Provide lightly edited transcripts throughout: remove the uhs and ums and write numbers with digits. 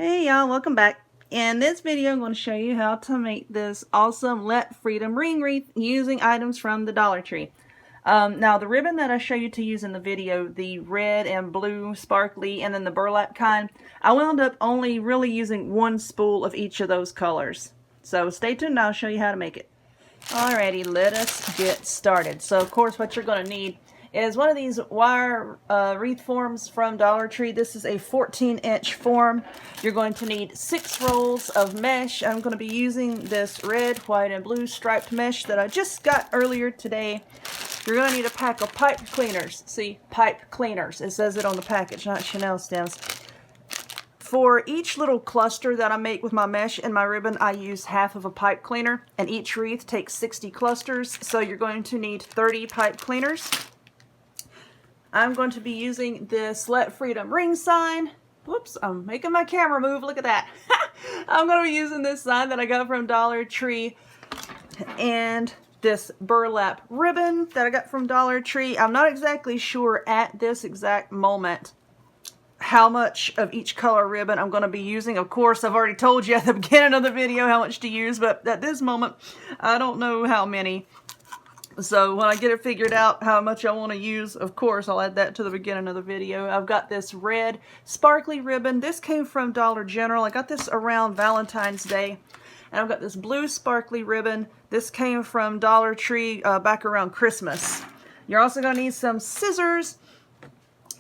Hey y'all, welcome back. In this video, I'm going to show you how to make this awesome Let Freedom ring wreath using items from the Dollar Tree. Now the ribbon that I show you to use in the video, the red and blue sparkly and then the burlap kind, I wound up only really using one spool of each of those colors. So stay tuned, I'll show you how to make it. Alrighty, let us get started. So of course what you're going to need is one of these wire wreath forms from Dollar Tree. This is a 14-inch form. You're going to need 6 rolls of mesh. I'm going to be using this red, white, and blue striped mesh that I just got earlier today. You're going to need a pack of pipe cleaners. See, pipe cleaners. It says it on the package, not Chanel stems. For each little cluster that I make with my mesh and my ribbon, I use half of a pipe cleaner, and each wreath takes 60 clusters, so you're going to need 30 pipe cleaners. I'm going to be using this Let Freedom ring sign. Whoops, I'm making my camera move, look at that. I'm going to be using this sign that I got from Dollar Tree, and this burlap ribbon that I got from Dollar Tree. I'm not exactly sure at this exact moment how much of each color ribbon I'm going to be using. Of course, I've already told you at the beginning of the video how much to use, but at this moment, I don't know how many. So when I get it figured out how much I want to use, of course, I'll add that to the beginning of the video. I've got this red sparkly ribbon. This came from Dollar General. I got this around Valentine's Day. And I've got this blue sparkly ribbon. This came from Dollar Tree back around Christmas. You're also going to need some scissors.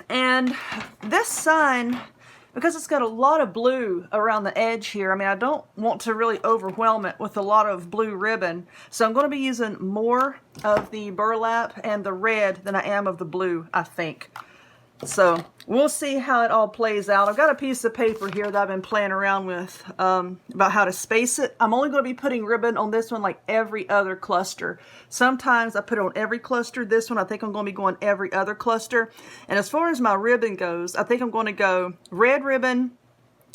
And this sign, because it's got a lot of blue around the edge here, I mean, I don't want to really overwhelm it with a lot of blue ribbon. So I'm going to be using more of the burlap and the red than I am of the blue, I think. So we'll see how it all plays out. I've got a piece of paper here that I've been playing around with about how to space it. I'm only going to be putting ribbon on this one like every other cluster. Sometimes I put it on every cluster. This one I think I'm going to be going every other cluster. And as far as my ribbon goes, I think I'm going to go red ribbon,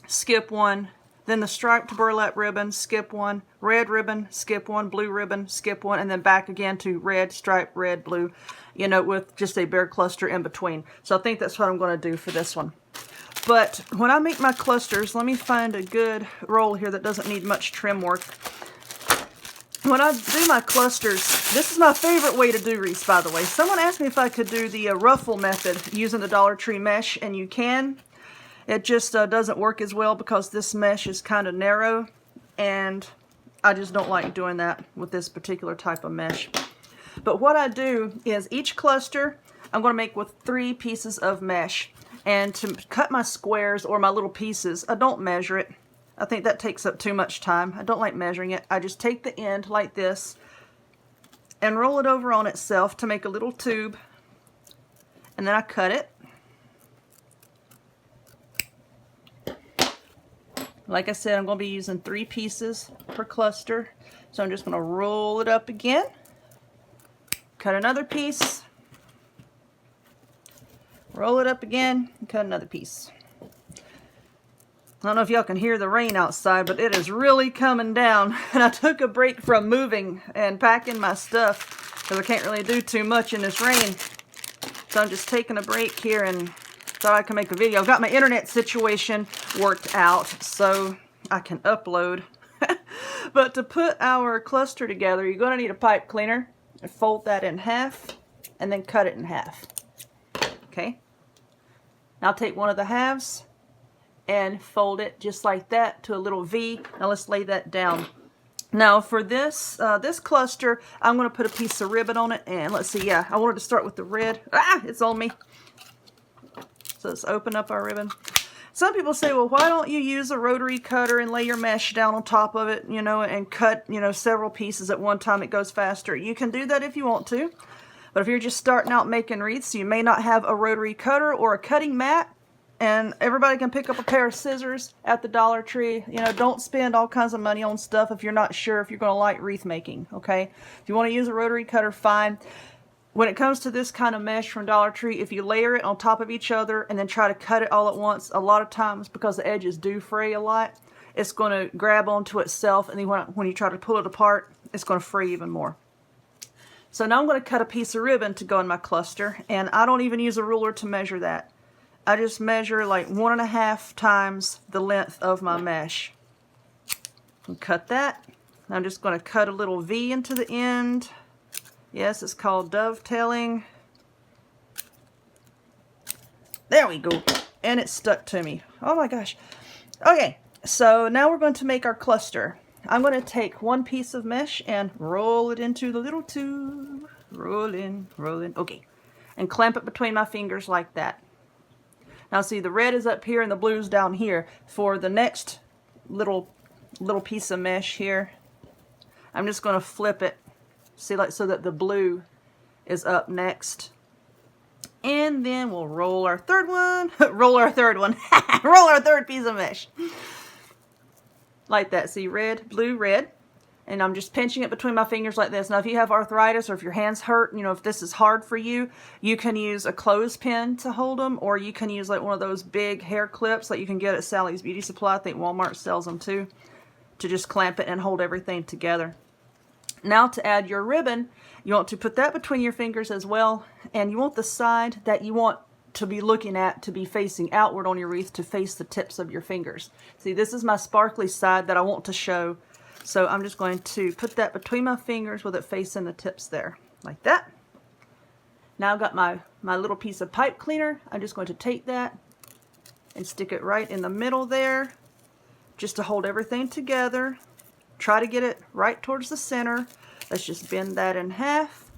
skip one, then the striped burlap ribbon, skip one, red ribbon, skip one, blue ribbon, skip one, and then back again to red, stripe, red, blue, you know, with just a bare cluster in between. So I think that's what I'm going to do for this one. But when I make my clusters, let me find a good roll here that doesn't need much trim work. When I do my clusters, this is my favorite way to do wreaths, by the way. Someone asked me if I could do the ruffle method using the Dollar Tree mesh, and you can. It just doesn't work as well because this mesh is kind of narrow, and I just don't like doing that with this particular type of mesh. But what I do is each cluster I'm going to make with 3 pieces of mesh. And to cut my squares or my little pieces, I don't measure it. I think that takes up too much time. I don't like measuring it. I just take the end like this and roll it over on itself to make a little tube. And then I cut it. Like I said, I'm going to be using 3 pieces per cluster. So I'm just going to roll it up again. Cut another piece. Roll it up again. And cut another piece. I don't know if y'all can hear the rain outside, but it is really coming down. And I took a break from moving and packing my stuff because I can't really do too much in this rain. So I'm just taking a break here and thought I could make a video. I've got my internet situation worked out so I can upload. But to put our cluster together, you're going to need a pipe cleaner. Fold that in half and then cut it in half. Okay. Now take one of the halves and fold it just like that to a little V. Now let's lay that down. Now for this this cluster, I'm going to put a piece of ribbon on it, and let's see, yeah, I wanted to start with the red. Ah, it's on me. So let's open up our ribbon. Some people say, well, why don't you use a rotary cutter and lay your mesh down on top of it, you know, and cut, you know, several pieces at one time. It goes faster. You can do that if you want to. But if you're just starting out making wreaths, you may not have a rotary cutter or a cutting mat. And everybody can pick up a pair of scissors at the Dollar Tree. You know, don't spend all kinds of money on stuff if you're not sure if you're going to like wreath making, okay? If you want to use a rotary cutter, fine. When it comes to this kind of mesh from Dollar Tree, if you layer it on top of each other and then try to cut it all at once, a lot of times, because the edges do fray a lot, it's going to grab onto itself, and then when you try to pull it apart, it's going to fray even more. So now I'm going to cut a piece of ribbon to go in my cluster, and I don't even use a ruler to measure that. I just measure like 1.5 times the length of my mesh. And cut that. I'm just going to cut a little V into the end. Yes, it's called dovetailing. There we go. And it stuck to me. Oh my gosh. Okay, so now we're going to make our cluster. I'm going to take one piece of mesh and roll it into the little tube. Roll in, roll in. Okay. And clamp it between my fingers like that. Now see, the red is up here and the blue's down here. For the next little piece of mesh here, I'm just going to flip it, see, like so that the blue is up next. And then we'll roll our third one. Roll our third one. Roll our third piece of mesh. Like that. See, red, blue, red. And I'm just pinching it between my fingers like this. Now, if you have arthritis or if your hands hurt, you know, if this is hard for you, you can use a clothespin to hold them, or you can use like one of those big hair clips that you can get at Sally's Beauty Supply. I think Walmart sells them too, to just clamp it and hold everything together. Now to add your ribbon, you want to put that between your fingers as well, and you want the side that you want to be looking at to be facing outward on your wreath to face the tips of your fingers. See, this is my sparkly side that I want to show, so I'm just going to put that between my fingers with it facing the tips there, like that. Now I've got my little piece of pipe cleaner. I'm just going to take that and stick it right in the middle there, just to hold everything together. Try to get it right towards the center. Let's just bend that in half.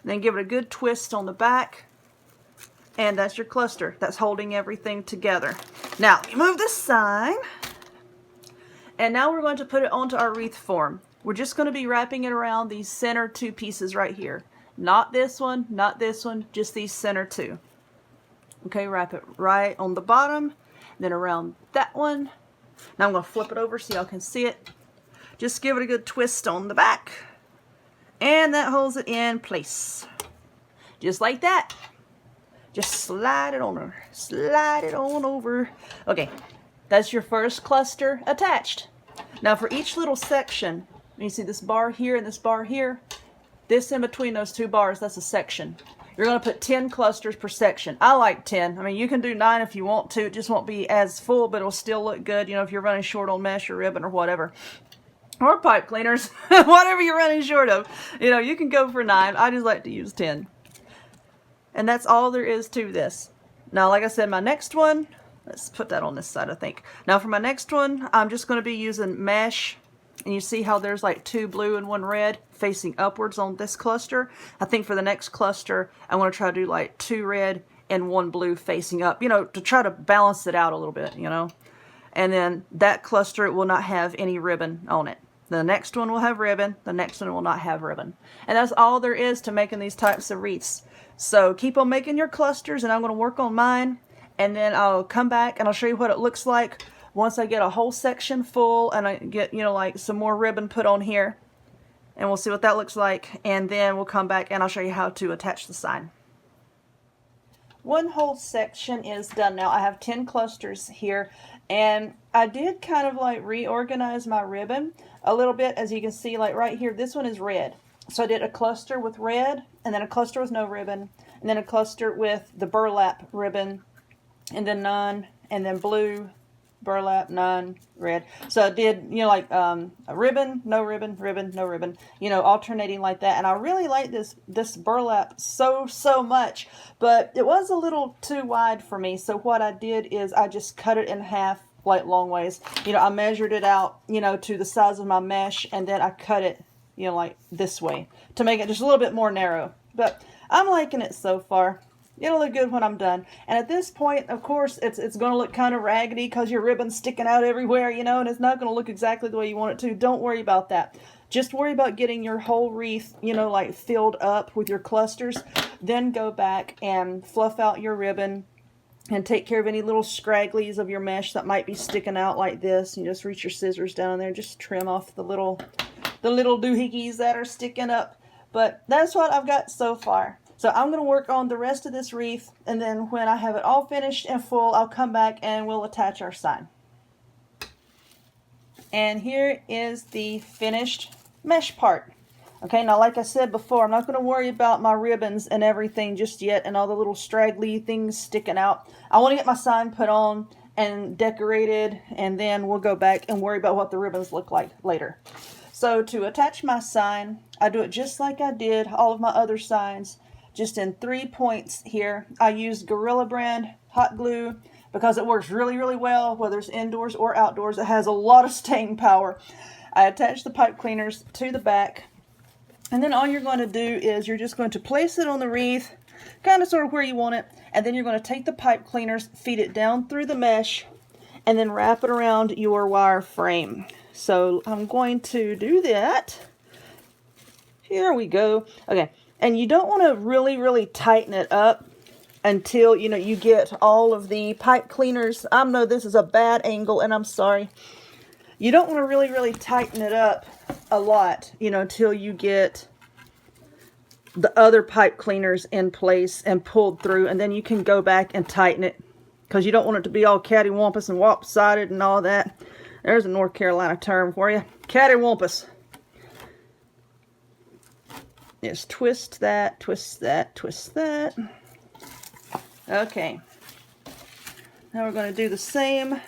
And then give it a good twist on the back. And that's your cluster. That's holding everything together. Now, you move this sign. And now we're going to put it onto our wreath form. We're just going to be wrapping it around these center two pieces right here. Not this one, not this one, just these center two. Okay, wrap it right on the bottom. Then around that one. Now I'm going to flip it over so y'all can see it. Just give it a good twist on the back. And that holds it in place. Just like that. Just slide it on over. Slide it on over. Okay, that's your first cluster attached. Now for each little section, you see this bar here and this bar here, this in between those two bars, that's a section. You're going to put 10 clusters per section. I like 10. I mean, you can do 9 if you want to. It just won't be as full, but it'll still look good, you know, if you're running short on mesh or ribbon or whatever. Or pipe cleaners, whatever you're running short of. You know, you can go for 9. I just like to use 10. And that's all there is to this. Now, like I said, my next one, let's put that on this side, I think. Now, for my next one, I'm just going to be using mesh. And you see how there's like 2 blue and 1 red facing upwards on this cluster? I think for the next cluster, I want to try to do like 2 red and 1 blue facing up, you know, to try to balance it out a little bit, you know. And then that cluster will not have any ribbon on it. The next one will have ribbon. The next one will not have ribbon. And that's all there is to making these types of wreaths. So keep on making your clusters, and I'm going to work on mine. And then I'll come back and I'll show you what it looks like once I get a whole section full and I get, you know, like some more ribbon put on here. And we'll see what that looks like. And then we'll come back and I'll show you how to attach the sign. One whole section is done now. I have 10 clusters here. And I did kind of like reorganize my ribbon a little bit. As you can see, like right here, this one is red. So I did a cluster with red, and then a cluster with no ribbon, and then a cluster with the burlap ribbon, and then none, and then blue, burlap, none, red. So I did, you know, like a ribbon, no ribbon, ribbon, no ribbon, you know, alternating like that. And I really like this burlap so much, but it was a little too wide for me. So what I did is I just cut it in half, like long ways. You know, I measured it out, you know, to the size of my mesh, and then I cut it, you know, like this way to make it just a little bit more narrow. But I'm liking it so far. It'll look good when I'm done. And at this point, of course, it's going to look kind of raggedy because your ribbon's sticking out everywhere, you know, and it's not going to look exactly the way you want it to. Don't worry about that. Just worry about getting your whole wreath, you know, like filled up with your clusters. Then go back and fluff out your ribbon and take care of any little scragglies of your mesh that might be sticking out like this. You just reach your scissors down in there, just trim off the little doohickeys that are sticking up. But that's what I've got so far. So I'm going to work on the rest of this wreath, and then when I have it all finished and full, I'll come back and we'll attach our sign. And here is the finished mesh part. Okay, now like I said before, I'm not going to worry about my ribbons and everything just yet and all the little straggly things sticking out. I want to get my sign put on and decorated, and then we'll go back and worry about what the ribbons look like later. So to attach my sign, I do it just like I did all of my other signs, just in 3 points here. I use Gorilla Brand hot glue because it works really, really well, whether it's indoors or outdoors. It has a lot of staying power. I attach the pipe cleaners to the back. And then all you're going to do is you're just going to place it on the wreath, kind of sort of where you want it, and then you're going to take the pipe cleaners, feed it down through the mesh, and then wrap it around your wire frame. So I'm going to do that. Here we go. Okay, and you don't want to really, really tighten it up until, you know, you get all of the pipe cleaners. I know this is a bad angle, and I'm sorry. You don't want to really, really tighten it up a lot, you know, until you get the other pipe cleaners in place and pulled through, and then you can go back and tighten it because you don't want it to be all cattywampus and lopsided and all that. There's a North Carolina term for you. Cattywampus. Just twist that, twist that, twist that. Okay. Now we're going to do the same.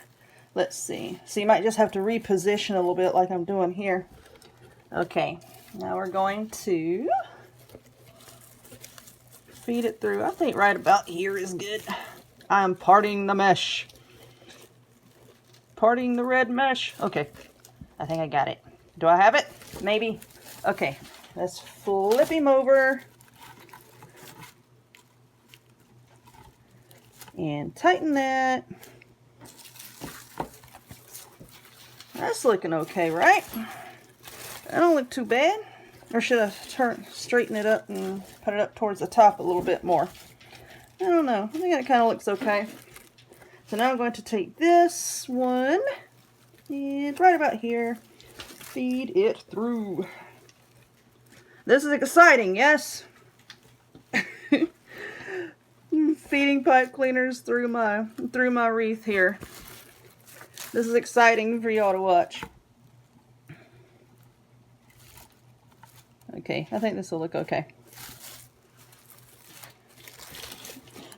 Let's see. So you might just have to reposition a little bit like I'm doing here. Okay. Now we're going to feed it through. I think right about here is good. I'm parting the mesh. Parting the red mesh. Okay. I think I got it. Do I have it? Maybe. Okay. Let's flip him over. And tighten that. That's looking okay, right? That don't look too bad. Or should I straighten it up and put it up towards the top a little bit more? I don't know. I think that kind of looks okay. So now I'm going to take this one and right about here, feed it through. This is exciting, yes? Feeding pipe cleaners through my wreath here. This is exciting for y'all to watch. Okay, I think this will look okay.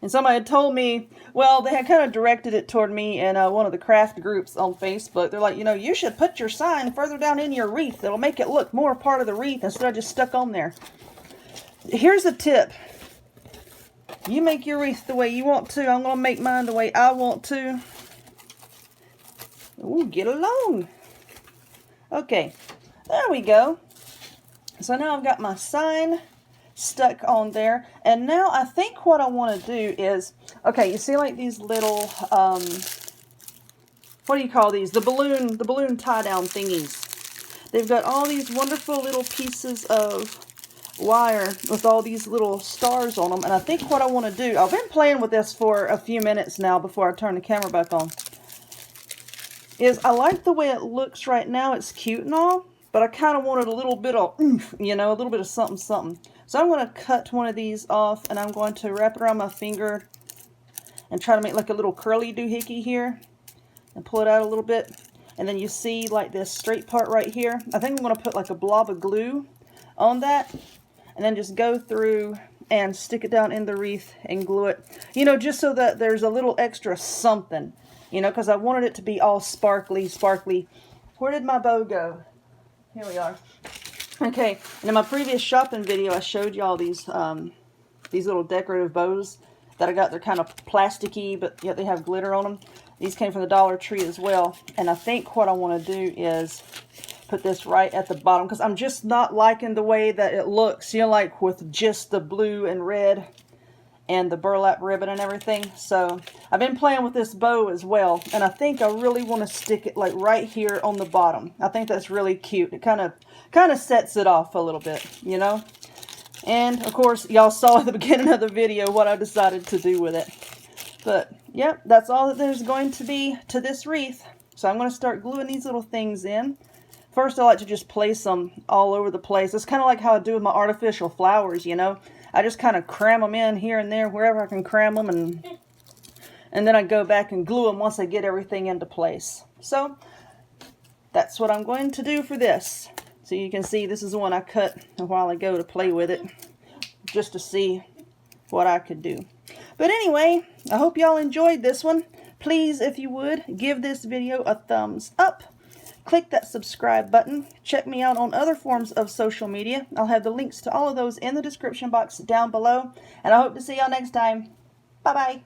And somebody had told me, well, they had kind of directed it toward me in one of the craft groups on Facebook. They're like, you know, you should put your sign further down in your wreath. It'll make it look more part of the wreath instead of just stuck on there. Here's a tip. You make your wreath the way you want to. I'm going to make mine the way I want to. Ooh, get along. Okay, there we go. So now I've got my sign stuck on there. And now I think what I want to do is, okay, you see like these little, what do you call these? The balloon tie-down thingies. They've got all these wonderful little pieces of wire with all these little stars on them. And I think what I want to do, I've been playing with this for a few minutes now before I turn the camera back on, is I like the way it looks right now. It's cute and all, but I kind of wanted a little bit of oomph, you know, a little bit of something, something. So I'm going to cut one of these off, and I'm going to wrap it around my finger and try to make like a little curly doohickey here and pull it out a little bit. And then you see like this straight part right here. I think I'm going to put like a blob of glue on that and then just go through and stick it down in the wreath and glue it, you know, just so that there's a little extra something. You know, because I wanted it to be all sparkly, sparkly. Where did my bow go? Here we are. Okay, and in my previous shopping video, I showed y'all these little decorative bows that I got. They're kind of plasticky, but yet they have glitter on them. These came from the Dollar Tree as well. And I think what I want to do is put this right at the bottom, because I'm just not liking the way that it looks, you know, like with just the blue and red and the burlap ribbon and everything. So I've been playing with this bow as well, and I think I really want to stick it like right here on the bottom. I think that's really cute. It kind of sets it off a little bit, you know. And of course y'all saw at the beginning of the video what I decided to do with it. But yep, that's all that there's going to be to this wreath. So I'm going to start gluing these little things in. First, I like to just place them all over the place. It's kind of like how I do with my artificial flowers, you know. I just kind of cram them in here and there, wherever I can cram them, and then I go back and glue them once I get everything into place. So, that's what I'm going to do for this. So you can see this is the one I cut a while ago to play with it, just to see what I could do. But anyway, I hope y'all enjoyed this one. Please, if you would, give this video a thumbs up. Click that subscribe button. Check me out on other forms of social media. I'll have the links to all of those in the description box down below. And I hope to see y'all next time. Bye-bye.